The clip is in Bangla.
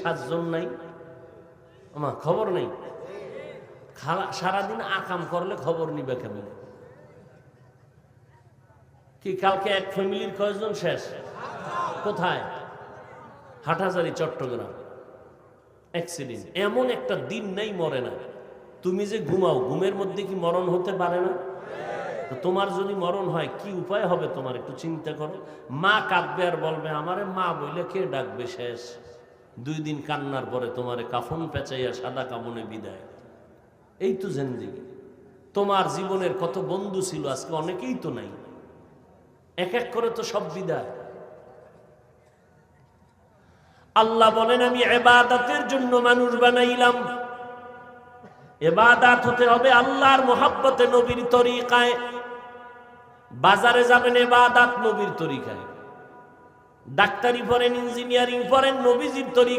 সাতজন নাই, আমার খবর নেই। সারাদিন আকাম করলে খবর নিবে কেমন? কি কালকে এক ফ্যামিলির কয়েকজন শেষ? কোথায়? হাটহাজারী, চট্টগ্রাম। অ্যাক্সিডেন্ট। এমন একটা দিন নাই মরে না। তুমি যে ঘুমাও, ঘুমের মধ্যে কি মরণ হতে পারে না? তো তোমার যদি মরণ হয় কি উপায় হবে তোমার একটু চিন্তা করো। মা কাঁদবে আর বলবে আমারে মা বইলে কে ডাকবে? শেষ। 2 দিন কান্নার পরে তোমারে কাফন পেঁচাইয়া সাদা কামনে বিদায়। এই তো জিন্দেগি। তোমার জীবনের কত বন্ধু ছিল, আজকে অনেকেই তো নাই। এক এক করে তো সব বিদায়। আল্লাহ বলেন আমি ইবাদতের জন্য মানুষ বানাইলাম। ইবাদত হতে হবে আল্লাহর মোহাব্বতে, নবীর তরিকায়। বাজারে যাবেন ইবাদত নবীর তরিকায়। ডাক্তারি পড়েন, ইঞ্জিনিয়ারিং পড়েন, নবীজির তরিকায়।